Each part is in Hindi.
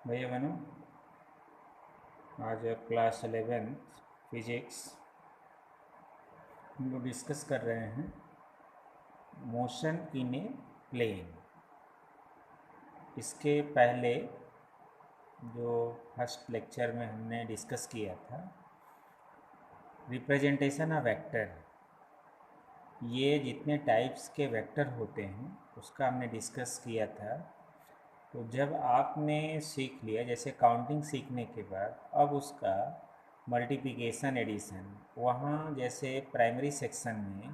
भैया बहनों, आज क्लास 11th फिजिक्स हम लोग डिस्कस कर रहे हैं मोशन इन ए प्लेन। इसके पहले जो फर्स्ट लेक्चर में हमने डिस्कस किया था रिप्रेजेंटेशन ऑफ वेक्टर, ये जितने टाइप्स के वेक्टर होते हैं उसका हमने डिस्कस किया था। तो जब आपने सीख लिया, जैसे काउंटिंग सीखने के बाद अब उसका मल्टीप्लिकेशन एडिशन, वहाँ जैसे प्राइमरी सेक्शन में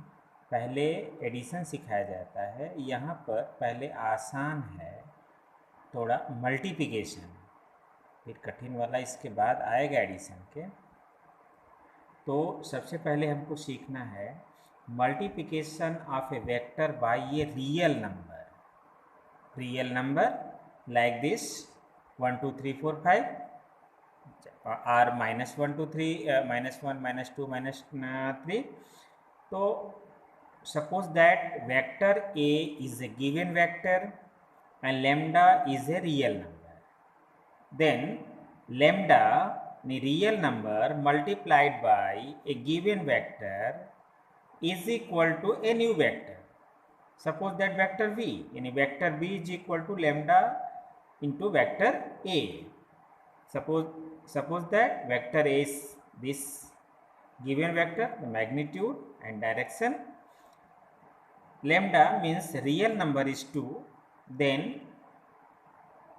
पहले एडिशन सिखाया जाता है, यहाँ पर पहले आसान है थोड़ा मल्टीप्लिकेशन, फिर कठिन वाला इसके बाद आएगा एडिशन के। तो सबसे पहले हमको सीखना है multiplication of a vector bye a real number like this 1 2 3 4 5 or -1 2 3 -1 -2 -3. तो suppose that vector A is a given vector and lambda is a real number, then lambda the real number multiplied by a given vector is equal to a new vector. Suppose that vector V, यानी vector B is equal to lambda into vector A. Suppose that vector A is this given vector, the magnitude and direction. Lambda means real number is 2, then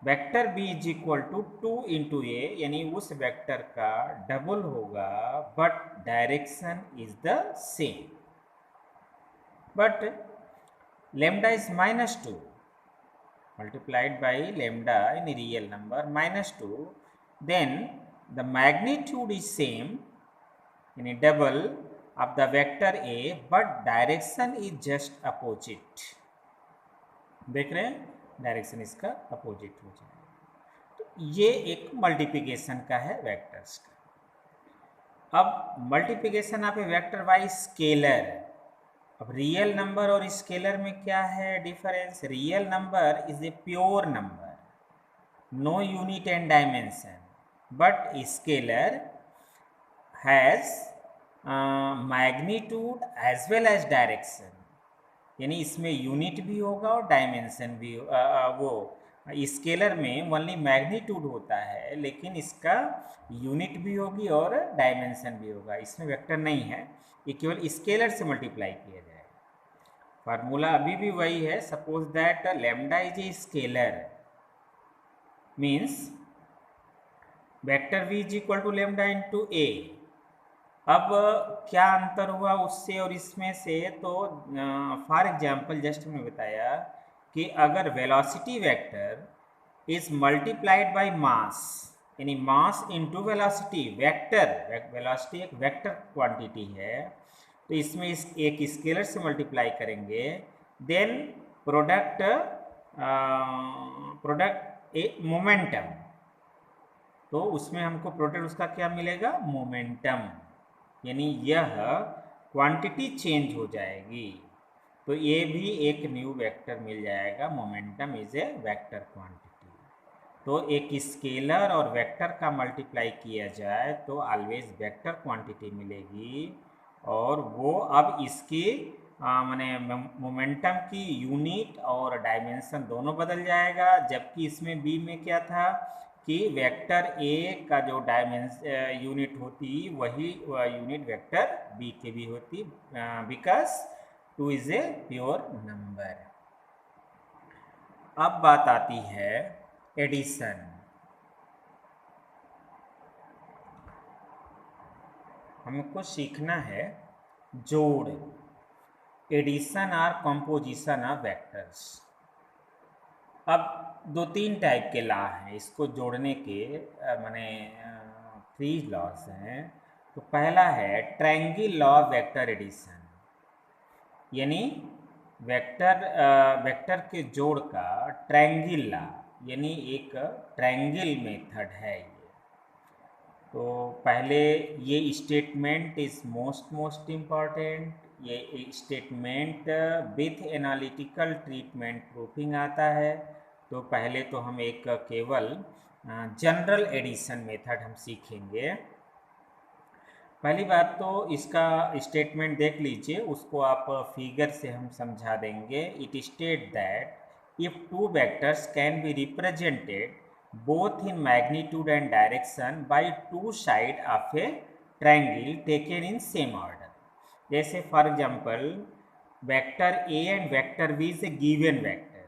vector B is equal to 2 into A, यानी उस वेक्टर का डबल होगा but direction is the same. But lambda is -2 multiplied by lambda in a real number -2, then the magnitude is same in a double of the vector A but direction is just opposite. देख रहे हैं, डायरेक्शन इसका अपोजिट हो जाएगा। तो ये एक मल्टीप्लिकेशन का है वेक्टर्स का। अब multiplication of a vector by scalar. अब रियल नंबर और स्केलर में क्या है difference? Real number is a pure number, no unit and dimension, but scalar has magnitude as well as direction, यानी इसमें यूनिट भी होगा और डायमेंशन भी। वो स्केलर में ओनली मैग्नीट्यूड होता है, लेकिन इसका यूनिट भी होगी और डायमेंशन भी होगा। इसमें वेक्टर नहीं है, ये केवल स्केलर से मल्टीप्लाई किया जाएगा। फार्मूला अभी भी वही है। Suppose that lambda is a scalar, means vector v is equal to lambda into A. अब क्या अंतर हुआ उससे और इसमें से? तो फॉर एग्जाम्पल जस्ट मैं बताया कि अगर velocity vector is multiplied by mass, यानी मास इनटू वेलोसिटी, वेलोसिटी एक वेक्टर क्वांटिटी है, तो इसमें इस एक स्केलर से मल्टीप्लाई करेंगे, देन प्रोडक्ट ए मोमेंटम, तो उसमें हमको प्रोडक्ट उसका क्या मिलेगा? मोमेंटम, यानी यह क्वांटिटी चेंज हो जाएगी, तो ये भी एक न्यू वेक्टर मिल जाएगा। Momentum is a vector quantity. तो एक स्केलर और वेक्टर का मल्टीप्लाई किया जाए तो ऑलवेज वेक्टर क्वांटिटी मिलेगी, और वो अब इसकी माने मोमेंटम की यूनिट और डायमेंशन दोनों बदल जाएगा। जबकि इसमें बी में क्या था कि वेक्टर ए का जो यूनिट होती वही यूनिट वेक्टर बी के भी होती, because 2 is a pure number. अब बात आती है एडिशन। हमको सीखना है जोड़, एडिशन और कंपोजिशन ऑफ वेक्टर्स। अब 2-3 टाइप के लॉ हैं इसको जोड़ने के, माने 3 लॉज हैं। तो पहला है triangle law of vector addition, यानी वेक्टर के जोड़ का ट्रायंगल लॉ, यानी एक ट्रायंगल मेथड है ये। तो पहले ये स्टेटमेंट इज मोस्ट इम्पॉर्टेंट। ये statement with analytical treatment proofing आता है। तो पहले तो हम एक केवल जनरल एडिशन मेथड हम सीखेंगे। पहली बात तो इसका स्टेटमेंट देख लीजिए, उसको आप फिगर से हम समझा देंगे। It state that if two vectors can be represented both in magnitude and direction by two side of a triangle taken in same order। जैसे for example vector A and vector B is a given vector,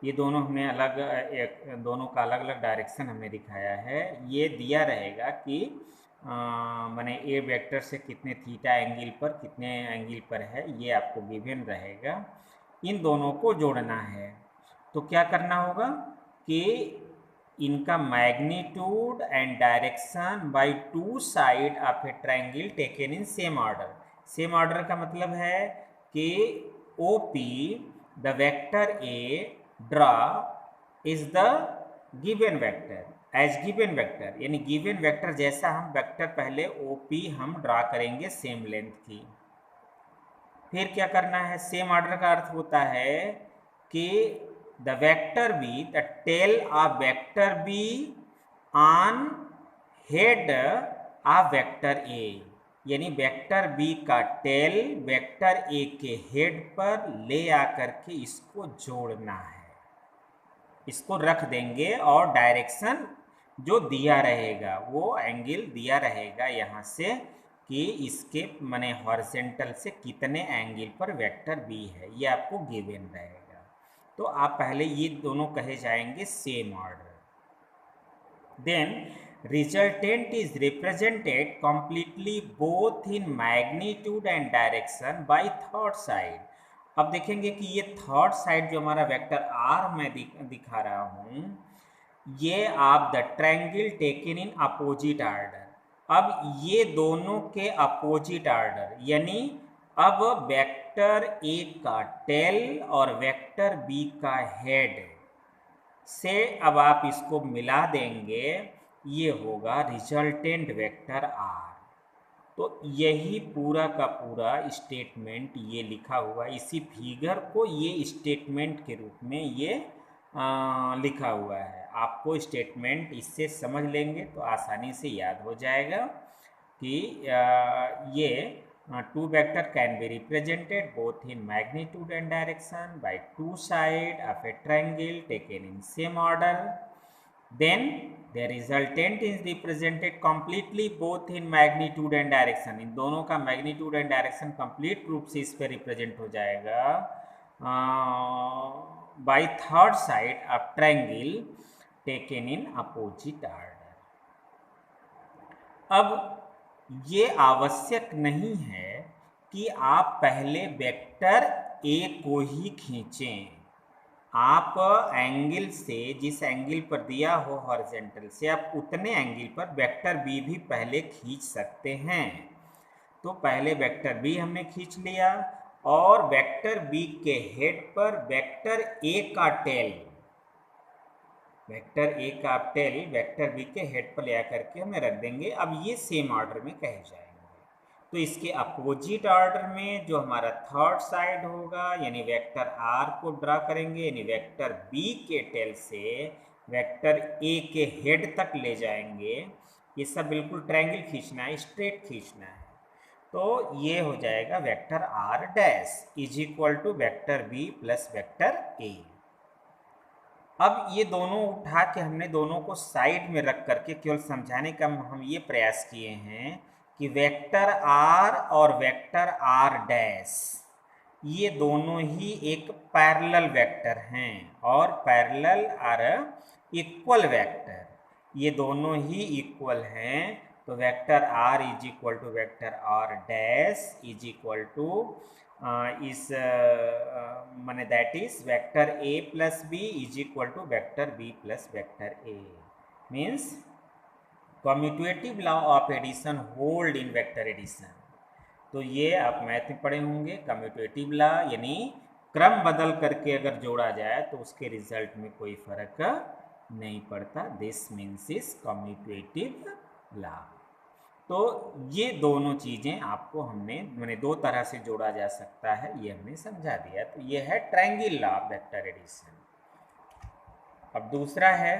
ये दोनों हमने दोनों का अलग अलग डायरेक्शन हमने दिखाया है। ये दिया रहेगा कि माने ए वेक्टर से कितने थीटा एंगल पर कितने एंगल पर है, ये आपको गिवन रहेगा। इन दोनों को जोड़ना है तो क्या करना होगा कि इनका magnitude and direction by two side of a triangle taken in same order. Same order का मतलब है कि O P the vector A draw is the given vector as given vector, यानी गिवन वेक्टर जैसा हम वेक्टर पहले ओ पी हम ड्रा करेंगे सेम लेंथ की। फिर क्या करना है, सेम ऑर्डर का अर्थ होता है कि the vector b, the tail of vector b on head of vector a, यानी वेक्टर b का टेल वेक्टर a के हेड पर ले आकर के इसको जोड़ना है, इसको रख देंगे और डायरेक्शन जो दिया रहेगा वो एंगल दिया रहेगा यहाँ से कि इसके माने हॉरिजॉन्टल से कितने एंगल पर वेक्टर b है, ये आपको गिवन रहेगा। तो आप पहले ये दोनों कहे जाएंगे same order. Then resultant is represented completely both in magnitude and direction by third side. अब देखेंगे कि ये थर्ड साइड जो हमारा वेक्टर आर मैं दिखा रहा हूँ, ये आप the triangle taken in opposite order. अब ये दोनों के अपोजिट ऑर्डर, यानी अब वेक्टर ए का टेल और वेक्टर बी का हेड से अब आप इसको मिला देंगे, ये होगा रिजल्टेंट वेक्टर आर। तो यही पूरा का पूरा स्टेटमेंट ये लिखा हुआ, इसी फिगर को ये स्टेटमेंट के रूप में ये लिखा हुआ है। आपको स्टेटमेंट इससे समझ लेंगे तो आसानी से याद हो जाएगा कि ये two vector can be represented both in magnitude and direction by two side of a triangle taken in same order। Then the resultant is represented completely both in magnitude and direction। इन दोनों का magnitude and direction complete रूप से इस पे represent हो जाएगा by third side of triangle taken in opposite order। अब ये आवश्यक नहीं है कि आप पहले वेक्टर ए को ही खींचें, आप एंगल से जिस एंगल पर दिया हो हॉरिजॉन्टल से आप उतने एंगल पर वेक्टर बी भी पहले खींच सकते हैं। तो पहले वेक्टर बी हमने खींच लिया और वेक्टर बी के हेड पर वेक्टर ए का टेल, वेक्टर ए का टेल वेक्टर बी के हेड पर ले आकर के हमें रख देंगे। अब ये सेम ऑर्डर में कहे जाएंगे, तो इसके अपोजिट ऑर्डर में जो हमारा थर्ड साइड होगा, यानी वेक्टर आर को ड्रा करेंगे, यानी वेक्टर बी के टेल से वेक्टर ए के हेड तक ले जाएंगे। ये सब बिल्कुल ट्रायंगल खींचना है, स्ट्रेट खींचना है। तो ये हो जाएगा vector R dash is equal to vector B plus vector A. अब ये दोनों उठा के हमने दोनों को साइड में रख करके केवल समझाने का हम ये प्रयास किए हैं कि वेक्टर आर और वेक्टर आर डैश ये दोनों ही एक पैरेलल वेक्टर हैं और पैरेलल आर इक्वल वेक्टर, ये दोनों ही इक्वल हैं। तो vector R is equal to vector R dash is equal to इस माने that is vector A plus B is equal to vector B plus vector A. Means commutative law of addition hold in vector addition. तो ये आप मैथ में पढ़े होंगे, कम्यूटेटिव लॉ यानी क्रम बदल करके अगर जोड़ा जाए तो उसके रिजल्ट में कोई फर्क नहीं पड़ता। This means is commutative law. तो ये दोनों चीज़ें आपको मैंने दो तरह से जोड़ा जा सकता है, ये हमने समझा दिया। तो ये है triangle law of vector addition. अब दूसरा है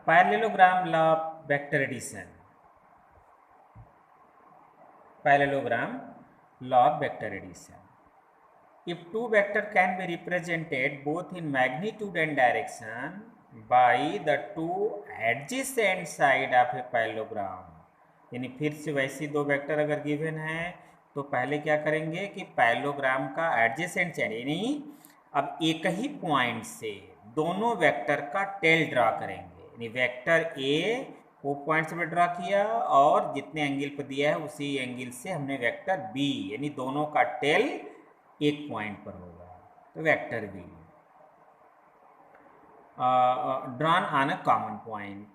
parallelogram law of vector addition, parallelogram law of vector addition. If two vectors can be represented both in magnitude and direction by the two adjacent side of a parallelogram, यानी फिर से वैसे दो वेक्टर अगर गिवन है तो पहले क्या करेंगे कि पैरेललोग्राम का एडजेसेंट साइड यानी अब एक ही पॉइंट से दोनों वेक्टर का टेल ड्रा करेंगे, यानी वेक्टर ए वो पॉइंट से ड्रा किया और जितने एंगल पर दिया है उसी एंगल से हमने वेक्टर बी यानी दोनों का टेल एक पॉइंट पर होगा तो vector be drawn on a common point,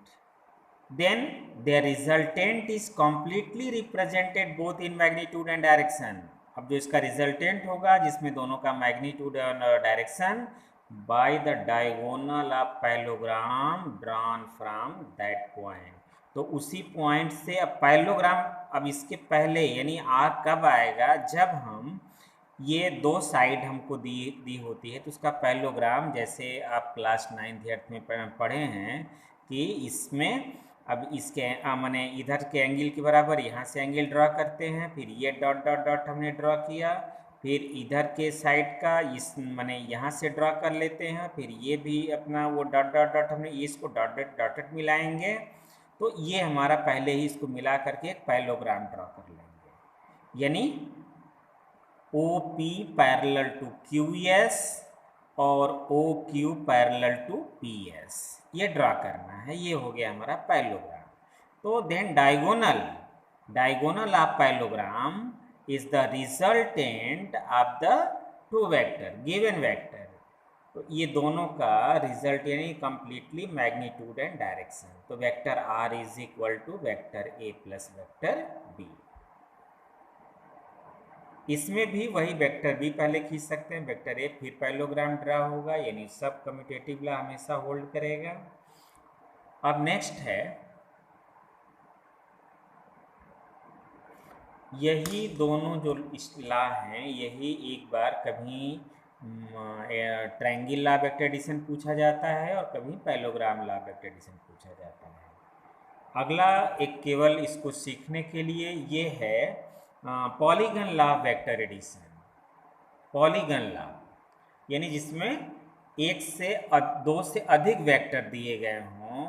then their resultant is completely represented both in magnitude and direction. अब जो इसका रिजल्टेंट होगा जिसमें दोनों का मैग्नीट्यूड और direction by the diagonal of parallelogram drawn from that point, तो उसी पॉइंट से अब पैरेललोग्राम अब इसके पहले यानी आर कब आएगा जब हम ये दो साइड हमको दी होती है तो उसका पैरेललोग्राम जैसे आप क्लास 9th में पढ़े हैं कि इसमें अब इसके माने इधर के एंगल के बराबर यहाँ से एंगल ड्रा करते हैं, फिर ये डॉट डॉट डॉट हमने ड्रा किया, फिर इधर के साइड का इस माने यहाँ से ड्रा कर लेते हैं, फिर ये भी अपना वो डॉट डॉट डॉट हमने इसको डॉट डॉट डॉट डॉट मिलाएंगे तो ये हमारा पहले ही इसको मिला करके एक पैरेललोग्राम ड्रा कर लेंगे, यानी O P parallel to Q S और O Q parallel to P S ये ड्रा करना है, ये हो गया हमारा पैरेललोग्राम। तो then diagonal of parallelogram is the resultant of the two vector given vector, तो ये दोनों का रिजल्ट यानी कंप्लीटली मैग्नीट्यूड एंड डायरेक्शन, तो vector R is equal to vector A plus vector B. इसमें भी वही वेक्टर बी पहले खींच सकते हैं, वेक्टर ए फिर पैरेललोग्राम ड्रा होगा, यानी सब कम्यूटेटिव लॉ हमेशा होल्ड करेगा। अब नेक्स्ट है यही दोनों जो लॉ हैं यही एक बार कभी ट्रायंगल लॉ वेक्टर एडिशन पूछा जाता है और कभी पैरेललोग्राम लॉ वेक्टर एडिशन पूछा जाता है। अगला एक केवल इसको सीखने के लिए ये है polygon law vector addition, polygon law यानी जिसमें एक से दो से अधिक वेक्टर दिए गए हों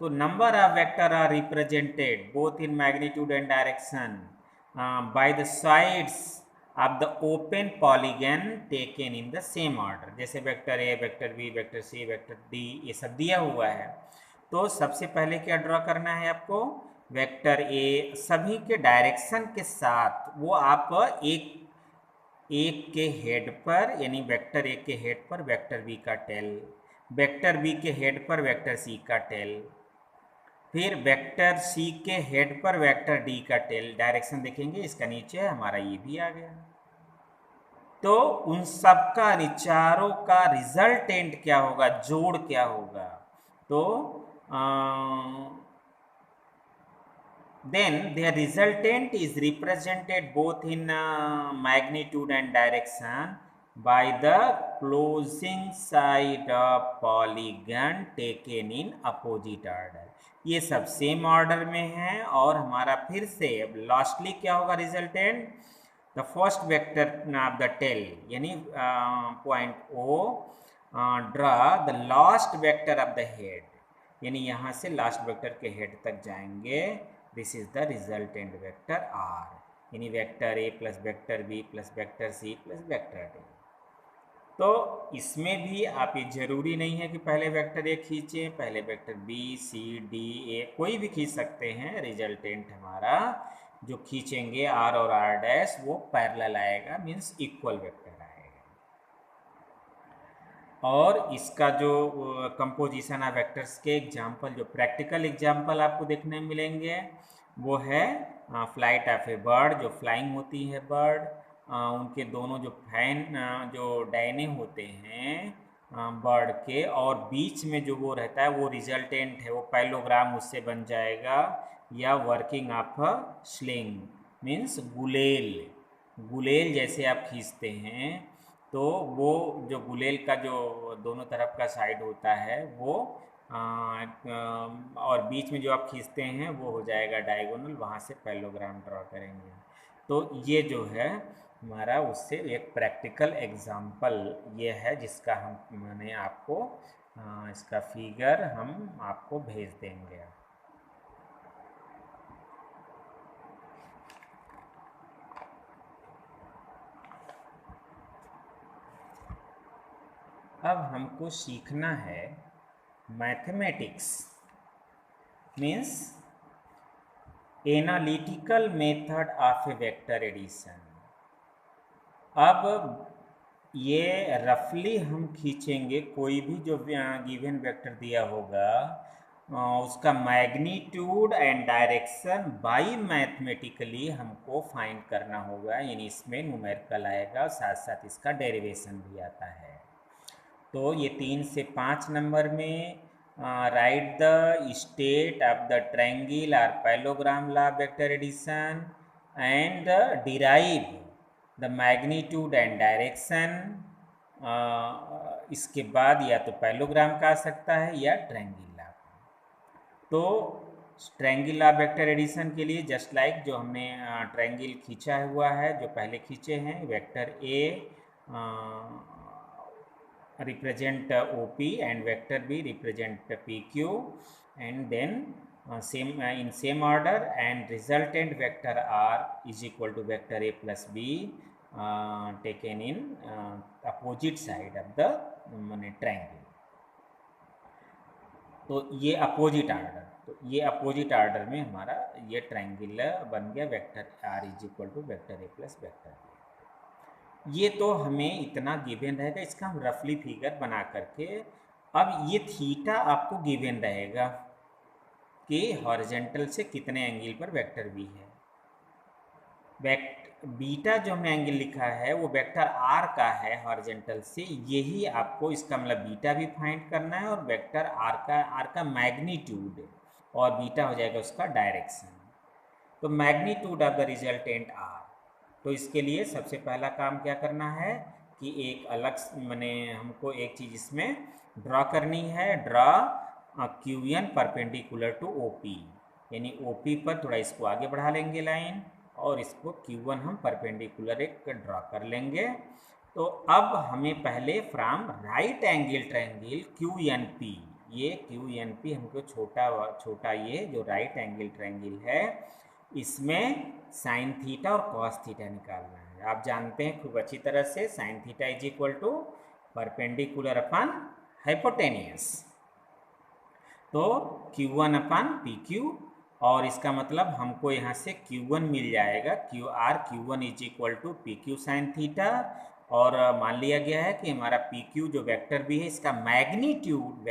तो number of vector are represented both in magnitude and direction by the sides of the open polygon taken in the same order, जैसे vector A vector B vector C vector D ये सब दिया हुआ है। तो सबसे पहले क्या ड्रॉ करना है आपको, वेक्टर ए सभी के डायरेक्शन के साथ वो आप एक के हेड पर यानी वेक्टर ए के हेड पर वेक्टर बी का टेल, वेक्टर बी के हेड पर वेक्टर सी का टेल, फिर वेक्टर सी के हेड पर वेक्टर डी का टेल, डायरेक्शन देखेंगे इसका नीचे है हमारा ये भी आ गया। तो उन सब का चारों का रिजल्टेंट क्या होगा, जोड़ क्या होगा, तो then their resultant is represented both in magnitude and direction by the closing side of polygon taken in opposite order, ये सब सेम ऑर्डर में है और हमारा फिर से लास्टली क्या होगा resultant, the first vector of the tail यानी point O draw the last vector of the head, यानी यहाँ से लास्ट वेक्टर के हेड तक जाएंगे, this is the resultant vector R, यानी vector A plus vector B plus vector C plus vector D. तो इसमें भी आप ये जरूरी नहीं है कि पहले वेक्टर ए खींचें, पहले vector B C D A कोई भी खींच सकते हैं, रिजल्टेंट हमारा जो खींचेंगे आर और आर डैश वो पैरेलल आएगा, मीन्स इक्वल वेक्टर आएगा। और इसका जो कंपोजिशन ऑफ वेक्टर्स के एग्जाम्पल जो प्रैक्टिकल एग्जाम्पल आपको देखने मिलेंगे वो है फ्लाइट ऑफ ए बर्ड, जो फ्लाइंग होती है बर्ड, उनके दोनों जो फैन जो डायने होते हैं बर्ड के और बीच में जो वो रहता है वो रिजल्टेंट है, वो पैरेललोग्राम उससे बन जाएगा, या वर्किंग ऑफ स्लिंग मीन्स गुलेल जैसे आप खींचते हैं तो वो जो गुलेल का जो दोनों तरफ का साइड होता है वो और बीच में जो आप खींचते हैं वो हो जाएगा डायगोनल, वहाँ से पैरेललोग्राम ड्रॉ करेंगे। तो ये जो है हमारा उससे एक प्रैक्टिकल एग्जाम्पल ये है जिसका मैंने आपको इसका फिगर हम आपको भेज देंगे। अब हमको सीखना है mathematics means analytical method of a vector addition. अब ये रफली हम खींचेंगे कोई भी जो गिवन वेक्टर दिया होगा उसका magnitude and direction by mathematically हमको फाइंड करना होगा, यानी इसमें न्यूमेरिकल आएगा, साथ साथ इसका डेरिवेशन भी आता है। तो ये 3 से 5 नंबर में right the state of the triangle और parallelogram law vector addition and derive the magnitude and direction. इसके बाद या तो पैरेललोग्राम का आ सकता है या ट्रायंगल लॉ। तो ट्रायंगल लॉ वेक्टर एडिशन के लिए जस्ट लाइक जो हमने ट्रायंगल खींचा हुआ है, जो पहले खींचे हैं, vector A represent OP and vector B represent PQ, and then in same order, and resultant vector R is equal to vector A plus B taken in opposite side of the triangle. तो ये अपोजिट आर्डर, तो ये अपोजिट आर्डर में हमारा ये ट्रायंगल बन गया, vector R is equal to vector A plus vector B। ये तो हमें इतना गिवन रहेगा, इसका हम रफली फिगर बना करके, अब ये थीटा आपको गिवन रहेगा कि हॉरिजेंटल से कितने एंगल पर वेक्टर बी है। बीटा जो हमने एंगल लिखा है वो वेक्टर आर का है हॉरिजेंटल से, यही आपको इसका मतलब बीटा भी फाइंड करना है और वेक्टर आर का मैग्नीट्यूड, और बीटा हो जाएगा उसका डायरेक्शन। तो magnitude of the resultant R, तो इसके लिए सबसे पहला काम क्या करना है कि एक अलग हमको एक चीज़ इसमें ड्रॉ करनी है, draw Q N perpendicular to O P, यानी ओ पी पर थोड़ा इसको आगे बढ़ा लेंगे लाइन, और इसको Q1 हम परपेंडिकुलर एक ड्रॉ कर लेंगे। तो अब हमें पहले from right angle triangle QNP, ये QNP हमको छोटा ये जो राइट एंगल ट्रायंगल है इसमें साइन थीटा और कॉस थीटा निकालना है। आप जानते हैं खूब अच्छी तरह से sine theta is equal to perpendicular upon hypotenuse, तो Q1 अपन PQ, और इसका मतलब हमको यहाँ से Q1 मिल जाएगा, Q1 is equal to PQ sine theta, और मान लिया गया है कि हमारा PQ जो वेक्टर B है इसका मैग्नीट्यूड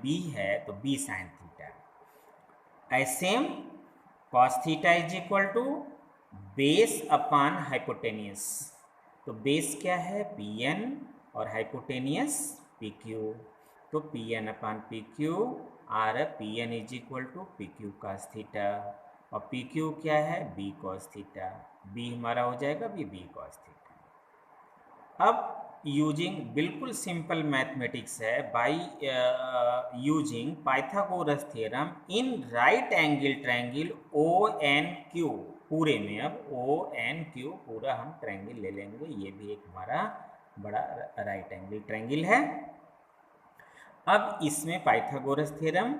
B है, तो B साइन थीटा। ऐसे cos theta is equal to base upon hypotenuse, तो बेस क्या है Pn और हाइपोटेनियस PQ, तो Pn अपॉन PQ और Pn is equal to PQ cos theta, और PQ क्या है B कॉस थीटा, B हमारा हो जाएगा B कॉस थीटा। अब यूजिंग बिल्कुल सिंपल मैथमेटिक्स है, by using Pythagoras theorem in right angle triangle ONQ, पूरे में अब ONQ पूरा हम ट्रायंगल ले लेंगे, ये भी एक हमारा बड़ा राइट एंगल ट्रायंगल है। अब इसमें पाइथागोरस थ्योरम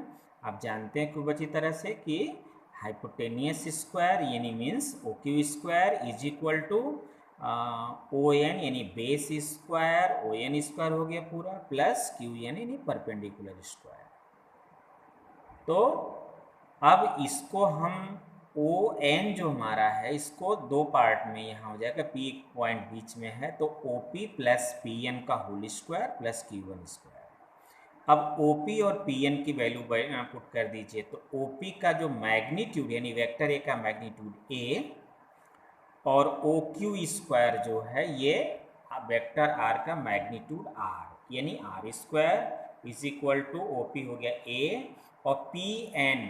आप जानते हैं खूब अच्छी तरह से कि हाइपोटेनियस स्क्वायर यानी means OQ square is equal to ON यानी बेस स्क्वायर, ON स्क्वायर हो गया पूरा, प्लस QN यानी परपेंडिकुलर स्क्वायर। तो अब इसको हम ON जो हमारा है इसको दो पार्ट में यहाँ हो जाएगा, P एक पॉइंट बीच में है, तो OP प्लस PN का whole square plus Q1 square. अब OP और PN की वैल्यू पुट कर दीजिए, तो OP का जो मैग्नीट्यूड यानी वेक्टर A का मैग्नीट्यूड A, और OQ स्क्वायर जो है ये वेक्टर R का मैग्नीट्यूड R, यानी R square is equal to OP हो गया A, और PN,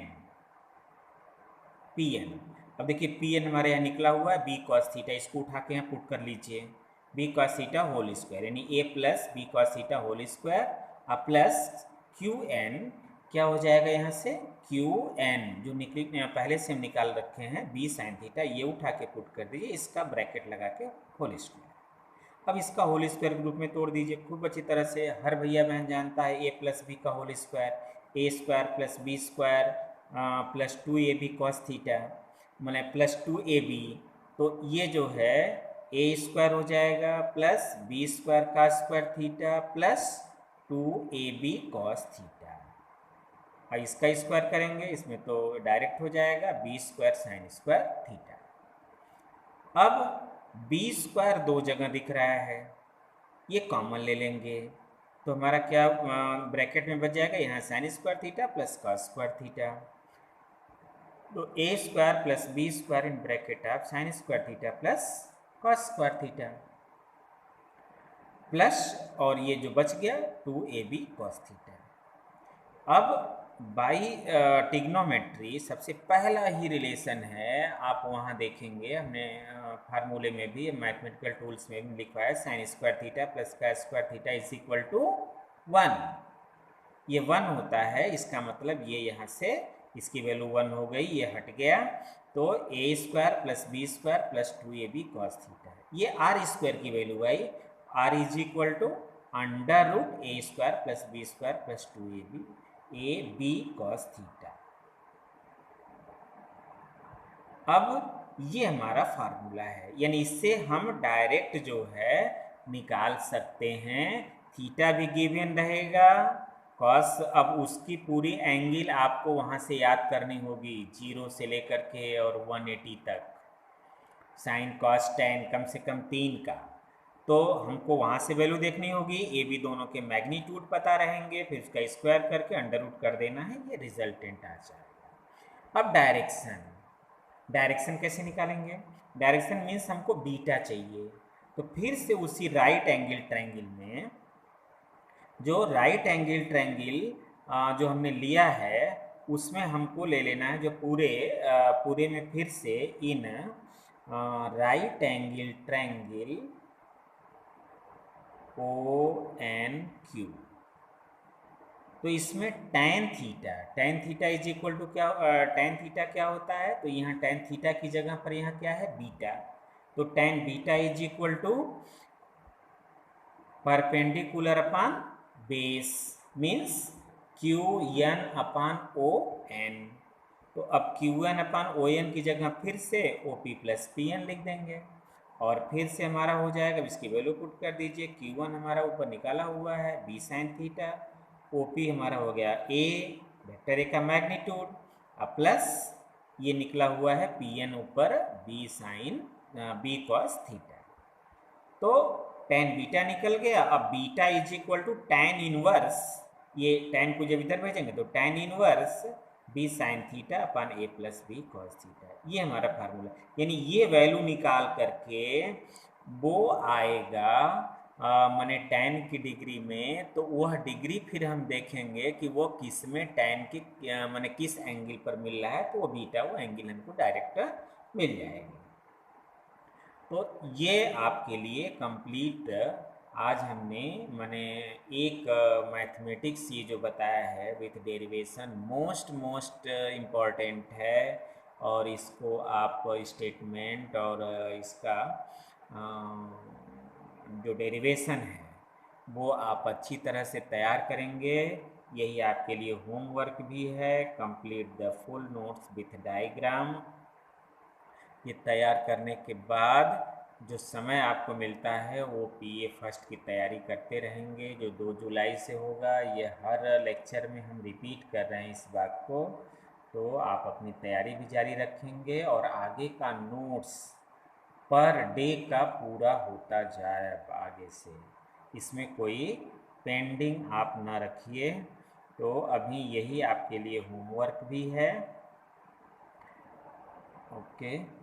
अब देखिए PN हमारे यहाँ निकला हुआ है B कॉस थीटा, इसको उठा के यहाँ पुट कर लीजिए, B cos theta whole square यानी A plus B cos theta whole square, plus क्या हो जाएगा यहाँ से क्यू एन जो पहले से हम निकाल रखे हैं बी साइन थीटा, ये उठा के पुट कर दीजिए, इसका ब्रैकेट लगा के होल स्क्वायर। अब इसका होल स्क्वायर ग्रुप में तोड़ दीजिए खूब अच्छी तरह से। हर भैया बहन जानता है ए प्लस बी का whole square, A square plus B square plus 2ab cos theta मैंने प्लस 2ab, तो ये जो है ए स्क्वायर हो जाएगा प्लस बी स्क्वायर का square theta plus 2ab cos theta. और इसका स्क्वायर करेंगे, इसमें तो डायरेक्ट हो जाएगा B square sine square theta. अब बी स्क्वायर दो जगह दिख रहा है, ये कॉमन ले लेंगे तो हमारा क्या ब्रैकेट में बच जाएगा, यहाँ sine square theta plus cos square theta. तो A square plus B square in bracket of sine square theta plus cos square theta plus, और ये जो बच गया 2ab कॉस थीटा। अब बाई टिग्नोमेट्री सबसे पहला ही रिलेशन है, आप वहाँ देखेंगे हमने फार्मूले में भी मैथमेटिकल टूल्स में भी लिखा है साइन स्क्वायर थीटा प्लस का square theta is equal to 1। ये 1 होता है, इसका मतलब ये यहाँ से इसकी वैल्यू 1 हो गई, ये हट गया, तो A square plus B square plus 2ab cos theta है। ये आर स्क्वायर की वैल्यू आई, R is equal to under root A square plus B square plus 2ab A B cos theta. अब ये हमारा फार्मूला है, यानी इससे हम डायरेक्ट जो है निकाल सकते हैं, थीटा भी गिवन रहेगा, कॉस अब उसकी पूरी एंगल आपको वहाँ से याद करनी होगी 0 से लेकर के और 180 तक, साइन कॉस टेन कम से कम 3 का, तो हमको वहाँ से वैल्यू देखनी होगी, ए बी दोनों के मैग्नीट्यूड पता रहेंगे, फिर उसका स्क्वायर करके अंडर रूट कर देना है, ये रिजल्टेंट आ जाएगा। अब डायरेक्शन कैसे निकालेंगे, डायरेक्शन मीन्स हमको बीटा चाहिए, तो फिर से उसी राइट एंगल ट्रायंगल में जो राइट एंगल ट्रायंगल जो हमने लिया है उसमें हमको ले लेना है जो पूरे में फिर से in right angle triangle ONQ, तो इसमें tan theta is equal to क्या, tan थीटा क्या होता है, तो यहाँ tan थीटा की जगह पर यहाँ क्या है बीटा, तो tan beta is equal to perpendicular upon base means QN upon ON, तो अब QN अपॉन ON की जगह फिर से OP प्लस PN लिख देंगे, और फिर से हमारा हो जाएगा, इसकी वैल्यू पुट कर दीजिए, Q1 हमारा ऊपर निकाला हुआ है B साइन थीटा, OP हमारा हो गया A वेक्टर ए का मैग्नीट्यूड, अब प्लस ये निकला हुआ है PN ऊपर B कॉस थीटा, तो tan बीटा निकल गया। अब beta is equal to tan inverse, ये tan को जब इधर भेजेंगे तो tan inverse B sine theta upon A plus B cos theta, ये हमारा फार्मूला, यानी ये वैल्यू निकाल करके वो आएगा माने tan की डिग्री में, तो वह डिग्री फिर हम देखेंगे कि वो किस में tan की माने किस एंगल पर मिल रहा है, तो वो बीटा वो एंगल हमको डायरेक्ट मिल जाएगा। तो ये आपके लिए कंप्लीट आज हमने मैंने एक मैथमेटिक्स ये जो बताया है विथ डेरिवेशन मोस्ट इम्पॉर्टेंट है, और इसको आप स्टेटमेंट और इसका जो डेरिवेशन है वो आप अच्छी तरह से तैयार करेंगे, यही आपके लिए होमवर्क भी है। Complete the full notes with diagram, ये तैयार करने के बाद जो समय आपको मिलता है वो PA फर्स्ट की तैयारी करते रहेंगे, जो 2 जुलाई से होगा, ये हर लेक्चर में हम रिपीट कर रहे हैं इस बात को, तो आप अपनी तैयारी भी जारी रखेंगे और आगे का नोट्स पर डे का पूरा होता जाए आगे से, इसमें कोई पेंडिंग आप ना रखिए। तो अभी यही आपके लिए होमवर्क भी है। ओके।